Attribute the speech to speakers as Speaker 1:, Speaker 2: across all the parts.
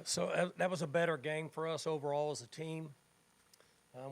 Speaker 1: So that was a better game for us overall as a team.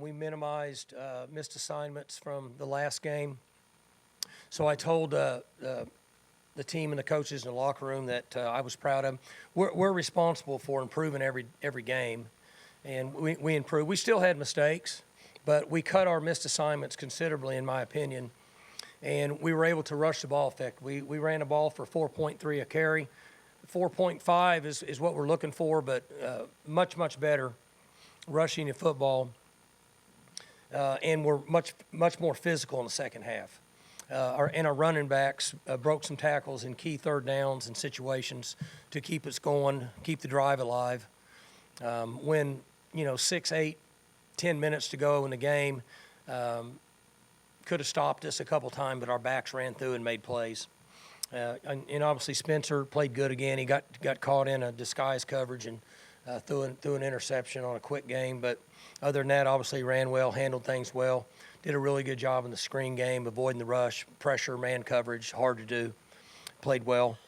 Speaker 1: We minimized missed assignments from the last game. So I told the team and the coaches in the locker room that I was proud of them. We're responsible for improving every game, and we improved. We still had mistakes, but we cut our missed assignments considerably, in my opinion, and we were able to rush the ball effectively. We ran the ball for 4.3 a carry. 4.5 is what we're looking for, but much better rushing the football, and we're much more physical in the second half. Our running backs broke some tackles in key third downs and situations to keep us going, keep the drive alive. When 6, 8, 10 minutes to go in the game, could have stopped us a couple times, but our backs ran through and made plays. And obviously Spencer played good again. He got caught in a disguise coverage and threw an interception on a quick game. But other than that, obviously ran well, handled things well. Did a really good job in the screen game, avoiding the rush, pressure, man coverage, hard to do. Played well.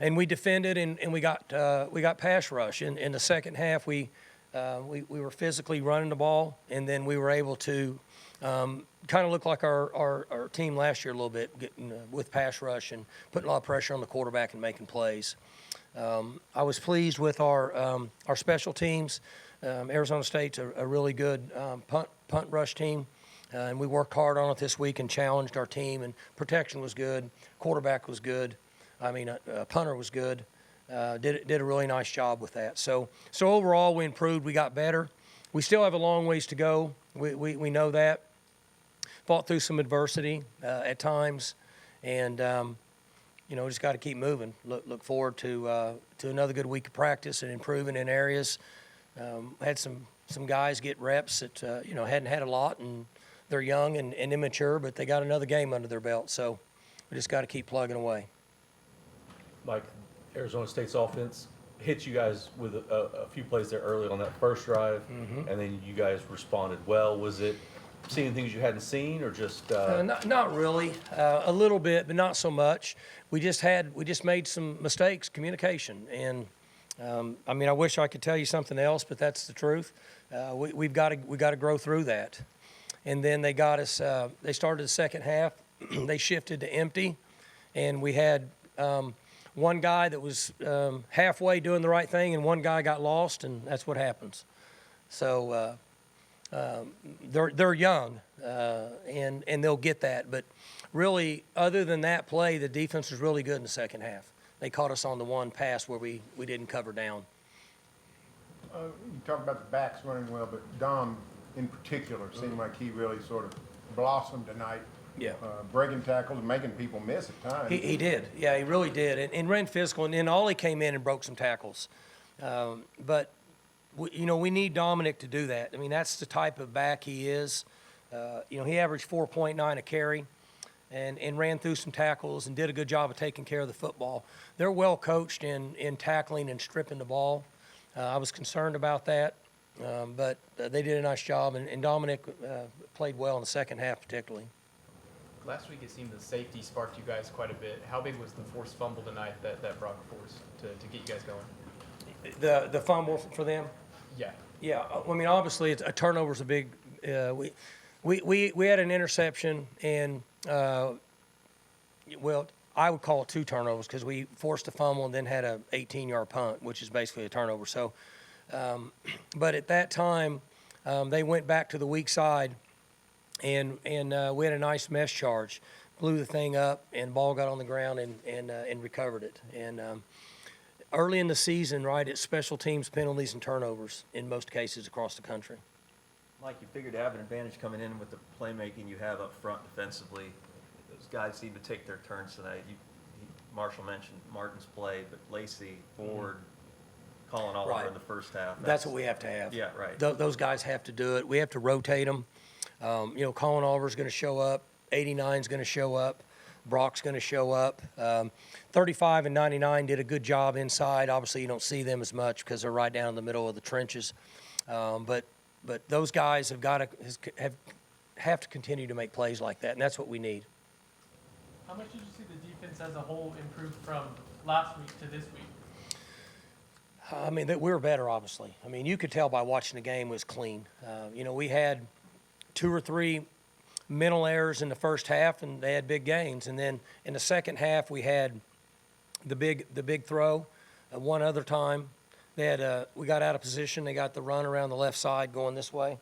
Speaker 1: And we defended and we got pass rush. In the second half, we were physically running the ball, and then we were able to kind of look like our team last year a little bit, getting with pass rush and putting a lot of pressure on the quarterback and making plays. I was pleased with our special teams. Arizona State's a really good punt rush team, and we worked hard on it this week and challenged our team, and protection was good, quarterback was good, punter was good, did a really nice job with that. So overall we improved, we got better. We still have a long ways to go, we know that. Fought through some adversity at times, and just got to keep moving. Look forward to another good week of practice and improving in areas. Had some guys get reps that hadn't had a lot, and they're young and immature, but they got another game under their belt. So we just got to keep plugging away.
Speaker 2: Mike, Arizona State's offense hit you guys with a few plays there early on that first drive, and then you guys responded well. Was it seeing things you hadn't seen, or just
Speaker 1: not really, a little bit, but not so much. We just made some mistakes, communication, and I wish I could tell you something else, but that's the truth. We got to grow through that. And then they got us. They started the second half. They shifted to empty, and we had one guy that was halfway doing the right thing, and one guy got lost, and that's what happens. So they're young, and they'll get that. But really, other than that play, the defense was really good in the second half. They caught us on the one pass where we didn't cover down.
Speaker 3: You talk about the backs running well, but Dom in particular seemed like he really sort of blossomed tonight.
Speaker 1: Yeah.
Speaker 3: Breaking tackles and making people miss at times.
Speaker 1: He did. Yeah, he really did. And ran physical. And then Ollie came in and broke some tackles. But we need Dominic to do that. That's the type of back he is. He averaged 4.9 a carry and ran through some tackles and did a good job of taking care of the football. They're well coached in tackling and stripping the ball. I was concerned about that, but they did a nice job. And Dominic played well in the second half particularly.
Speaker 4: Last week it seemed the safety sparked you guys quite a bit. How big was the forced fumble tonight that brought force to get you guys going?
Speaker 1: The fumble for them?
Speaker 4: Yeah.
Speaker 1: Yeah, obviously a turnover's a big. We had an interception and I would call it 2 turnovers because we forced a fumble and then had a 18-yard punt, which is basically a turnover. So, but at that time, they went back to the weak side, and we had a nice mesh charge, blew the thing up, and the ball got on the ground and recovered it. And early in the season, right, it's special teams, penalties, and turnovers in most cases across the country.
Speaker 5: Mike, you figured to have an advantage coming in with the playmaking you have up front defensively. Those guys seem to take their turns tonight. Marshall mentioned Martin's play, but Lacey, Ford, Colin Oliver
Speaker 1: Right.
Speaker 5: in the first half.
Speaker 1: That's what we have to have.
Speaker 5: Yeah, right.
Speaker 1: Those guys have to do it. We have to rotate them. Colin Oliver's going to show up. 89's going to show up. Brock's going to show up. 35 and 99 did a good job inside. Obviously, you don't see them as much because they're right down in the middle of the trenches. But those guys have to continue to make plays like that, and that's what we need.
Speaker 6: How much did you see the defense as a whole improve from last week to this week?
Speaker 1: I mean, that we were better, obviously. I mean, you could tell by watching the game was clean. We had 2 or 3 mental errors in the first half, and they had big gains. And then in the second half, we had the big throw. One other time, we got out of position. They got the run around the left side going this way.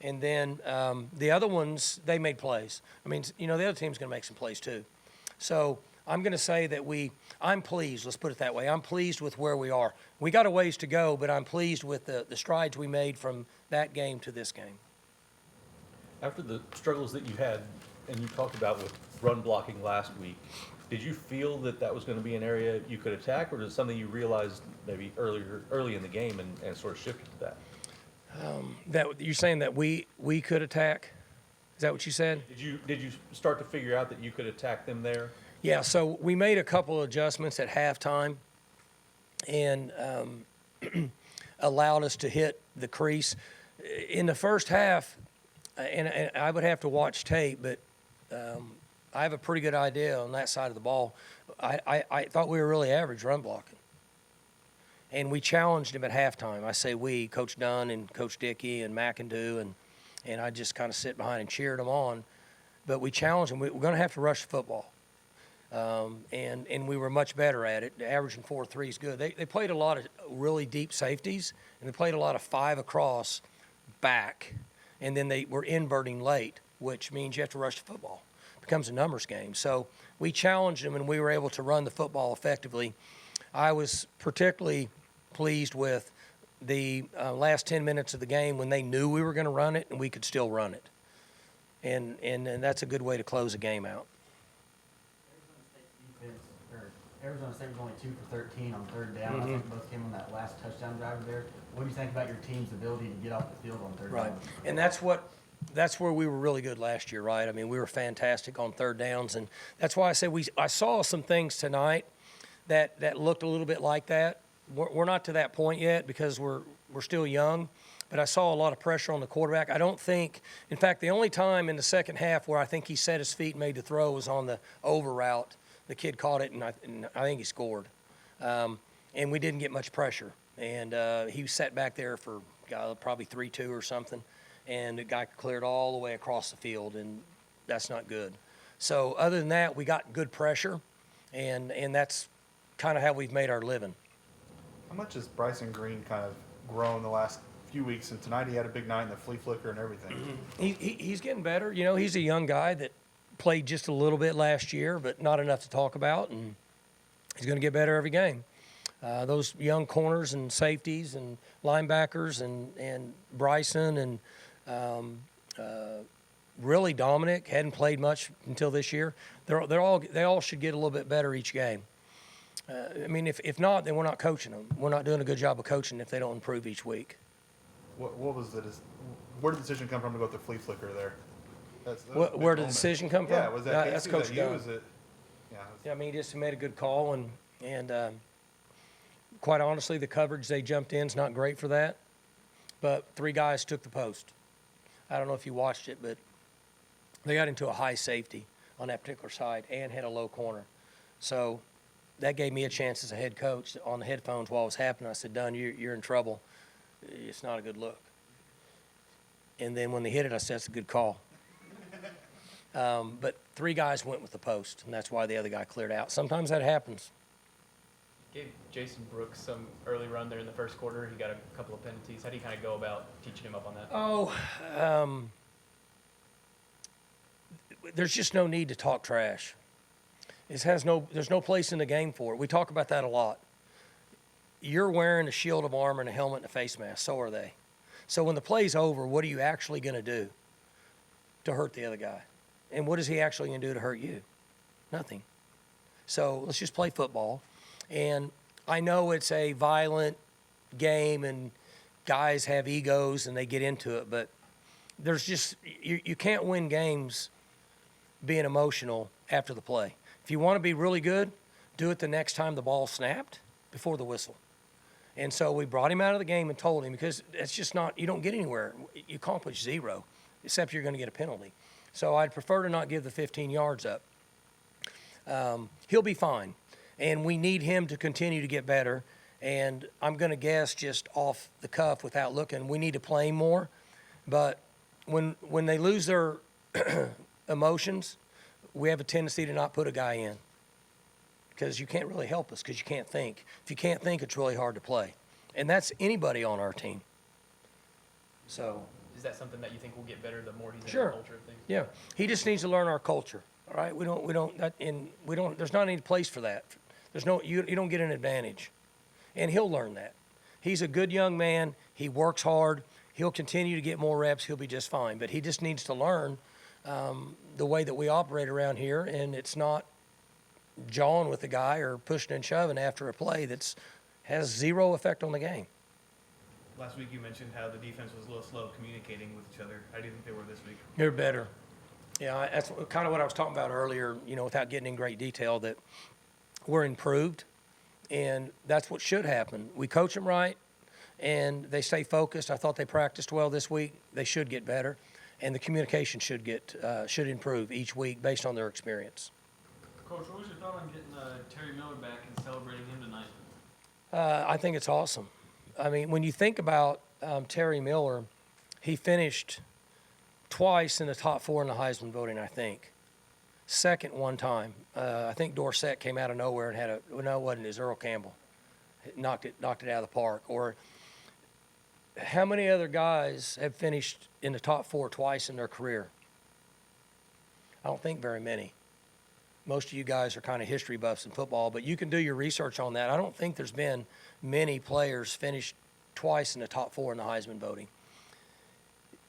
Speaker 1: And then the other ones, they made plays. I mean, the other team's going to make some plays too. So I'm going to say that I'm pleased. Let's put it that way. I'm pleased with where we are. We got a ways to go, but I'm pleased with the strides we made from that game to this game.
Speaker 2: After the struggles that you had, and you talked about with run blocking last week, did you feel that was going to be an area you could attack, or is it something you realized maybe early in the game and sort of shifted to that?
Speaker 1: That you're saying that we could attack? Is that what you said?
Speaker 2: Did you start to figure out that you could attack them there?
Speaker 1: Yeah, so we made a couple of adjustments at halftime and allowed us to hit the crease. In the first half, and I would have to watch tape, but I have a pretty good idea on that side of the ball. I thought we were really average run blocking. And we challenged him at halftime. I say we, Coach Dunn and Coach Dickey and McIndoe, and I just kind of sit behind and cheered them on. But we challenged them. We're going to have to rush the football. And we were much better at it. Averaging 4.3 is good. They played a lot of really deep safeties, and they played a lot of 5 across back, and then they were inverting late, which means you have to rush the football. It becomes a numbers game. So we challenged them, and we were able to run the football effectively. I was particularly pleased with the last 10 minutes of the game when they knew we were going to run it, and we could still run it. And that's a good way to close a game out.
Speaker 7: Arizona State was only 2 for 13 on third down. I think both came on that last touchdown drive there. What do you think about your team's ability to get off the field on third
Speaker 1: Right.
Speaker 7: down?
Speaker 1: And that's where we were really good last year, right? I mean, we were fantastic on third downs, and that's why I said I saw some things tonight that looked a little bit like that. We're not to that point yet because we're still young, but I saw a lot of pressure on the quarterback. I don't think, in fact, the only time in the second half where I think he set his feet and made the throw was on the over route. The kid caught it, and I think he scored. And we didn't get much pressure. And he sat back there for probably 3-2 or something, and the guy cleared all the way across the field, and that's not good. So other than that, we got good pressure, and that's kind of how we've made our living.
Speaker 8: How much has Bryson Green kind of grown the last few weeks? And tonight he had a big night in the flea flicker and everything.
Speaker 1: He's getting better. He's a young guy that played just a little bit last year, but not enough to talk about, and he's going to get better every game. Those young corners and safeties and linebackers and Bryson and really Dominic hadn't played much until this year. They all should get a little bit better each game. I mean, if not, then we're not coaching them. We're not doing a good job of coaching if they don't improve each week.
Speaker 8: What was where did the decision come from to go with the flea flicker there?
Speaker 1: Where did the decision come from?
Speaker 8: Yeah, was that
Speaker 1: That's
Speaker 8: Casey?
Speaker 1: Coach
Speaker 8: Was that you?
Speaker 1: Dunn.
Speaker 8: Was it?
Speaker 1: Yeah, I mean, he just made a good call, and quite honestly, the coverage they jumped in is not great for that. But 3 guys took the post. I don't know if you watched it, but they got into a high safety on that particular side and had a low corner. So that gave me a chance as a head coach on the headphones while it was happening. I said, Dunn, you're in trouble. It's not a good look. And then when they hit it, I said, it's a good call. But 3 guys went with the post, and that's why the other guy cleared out. Sometimes that happens.
Speaker 4: Gave Jason Brooks some early run there in the first quarter. He got a couple of penalties. How do you kind of go about teaching him up on that?
Speaker 1: There's just no need to talk trash. There's no place in the game for it. We talk about that a lot. You're wearing a shield of armor and a helmet and a face mask. So are they. So when the play's over, what are you actually going to do to hurt the other guy? And what is he actually going to do to hurt you? Nothing. So let's just play football. And I know it's a violent game and guys have egos and they get into it, but there's just, you can't win games being emotional after the play. If you want to be really good, do it the next time the ball snapped before the whistle. And so we brought him out of the game and told him, because it's just not, you don't get anywhere. You accomplish 0, except you're going to get a penalty. So I'd prefer to not give the 15 yards up. He'll be fine. And we need him to continue to get better. And I'm going to guess just off the cuff without looking, we need to play more. But when they lose their emotions, we have a tendency to not put a guy in because you can't really help us because you can't think. If you can't think, it's really hard to play. And that's anybody on our team. So,
Speaker 4: Is that something that you think will get better the more he's in
Speaker 1: Sure.
Speaker 4: the culture of things?
Speaker 1: yeah, he just needs to learn our culture. All right, there's not any place for that. You don't get an advantage. And he'll learn that. He's a good young man. He works hard. He'll continue to get more reps. He'll be just fine. But he just needs to learn the way that we operate around here, and it's not jawing with the guy or pushing and shoving after a play that's has zero effect on the game.
Speaker 9: Last week you mentioned how the defense was a little slow communicating with each other. How do you think they were this week?
Speaker 1: They're better. Yeah, that's kind of what I was talking about earlier, without getting in great detail, that we're improved, and that's what should happen. We coach them right, and they stay focused. I thought they practiced well this week. They should get better, and the communication should improve each week based on their experience.
Speaker 9: Coach, what was your thought on getting Terry Miller back and celebrating him tonight?
Speaker 1: I think it's awesome. I mean, when you think about Terry Miller, he finished twice in the top 4 in the Heisman voting, I think. Second one time. I think Dorsett came out of nowhere and had no, it wasn't. It was Earl Campbell. Knocked it out of the park. Or how many other guys have finished in the top 4 twice in their career? I don't think very many. Most of you guys are kind of history buffs in football, but you can do your research on that. I don't think there's been many players finished twice in the top 4 in the Heisman voting.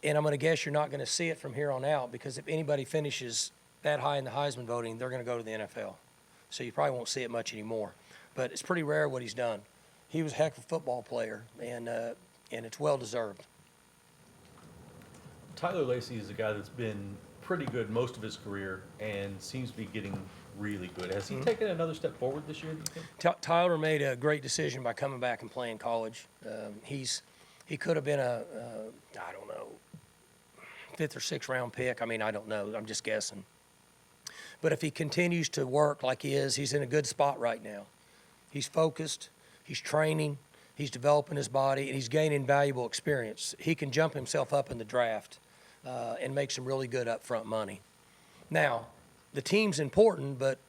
Speaker 1: And I'm going to guess you're not going to see it from here on out, because if anybody finishes that high in the Heisman voting, they're going to go to the NFL. So you probably won't see it much anymore. But it's pretty rare what he's done. He was a heck of a football player, and it's well-deserved.
Speaker 2: Tyler Lacey is a guy that's been pretty good most of his career and seems to be getting really good. Has he taken another step forward this year, do you think?
Speaker 1: Tyler made a great decision by coming back and playing college. He could have been a 5th or 6th round pick. I mean, I don't know. I'm just guessing. But if he continues to work like he is, he's in a good spot right now. He's focused. He's training. He's developing his body, and he's gaining valuable experience. He can jump himself up in the draft and make some really good upfront money. Now, the team's important, but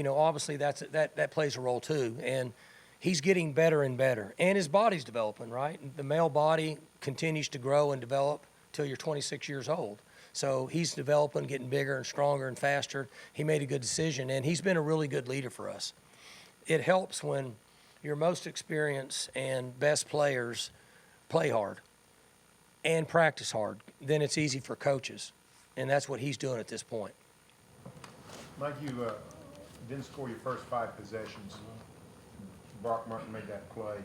Speaker 1: obviously that plays a role too. And he's getting better and better, and his body's developing. Right, the male body continues to grow and develop till you're 26 years old. So he's developing, getting bigger and stronger and faster. He made a good decision, and he's been a really good leader for us. It helps when your most experienced and best players play hard and practice hard. Then it's easy for coaches, and that's what he's doing at this point.
Speaker 3: Mike, you didn't score your first 5 possessions. Brock Martin made that play,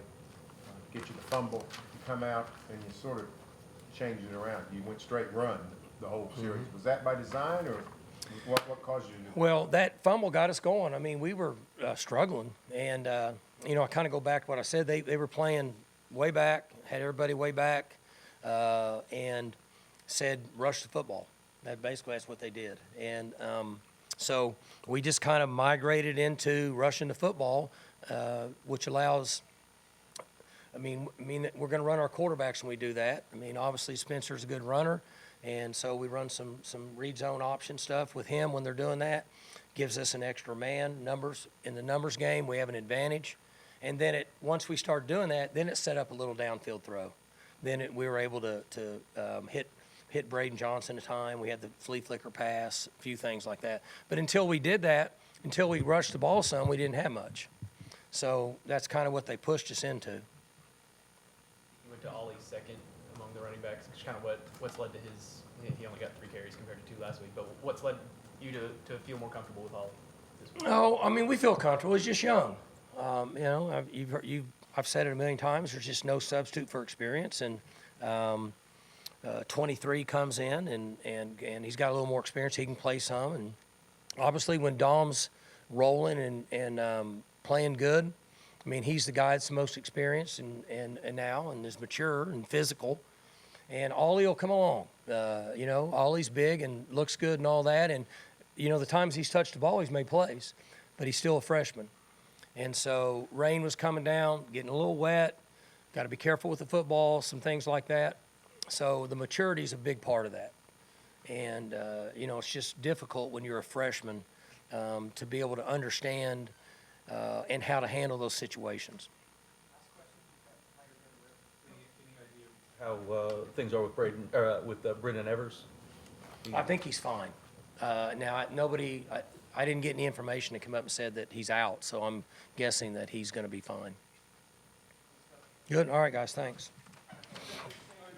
Speaker 3: get you the fumble. You come out and you sort of changed it around. You went straight run the whole series. Was that by design, or what caused you to do that?
Speaker 1: Well, that fumble got us going. I mean, we were struggling, and I kind of go back to what I said. They were playing way back, had everybody way back, and said rush the football. That's what they did, and so we just kind of migrated into rushing the football, which allows. I mean, we're going to run our quarterbacks when we do that. I mean, obviously Spencer's a good runner, and so we run some read zone option stuff with him when they're doing that. Gives us an extra man. Numbers in the numbers game, we have an advantage. And then once we start doing that, then it set up a little downfield throw. Then we were able to hit Braden Johnson a time. We had the flea flicker pass, a few things like that. But until we did that, until we rushed the ball some, we didn't have much. So that's kind of what they pushed us into.
Speaker 4: He went to Ollie's second among the running backs. Just kind of what's led to his. He only got 3 carries compared to 2 last week. But what's led you to feel more comfortable with Ollie this week?
Speaker 1: Oh, I mean, we feel comfortable. He's just young. I've said it a million times. There's just no substitute for experience, and 23 comes in, and he's got a little more experience. He can play some, and obviously when Dom's rolling and playing good, I mean, he's the guy that's the most experienced and now and is mature and physical, and Ollie will come along. Ollie's big and looks good and all that, and the times he's touched the ball, he's made plays, but he's still a freshman. And so rain was coming down, getting a little wet, got to be careful with the football, some things like that. So the maturity is a big part of that. And, it's just difficult when you're a freshman to be able to understand and how to handle those situations.
Speaker 2: How things are with Brendan Evers?
Speaker 1: I think he's fine. Now, I didn't get any information that came up and said that he's out, so I'm guessing that he's going to be fine. Good. All right, guys, thanks.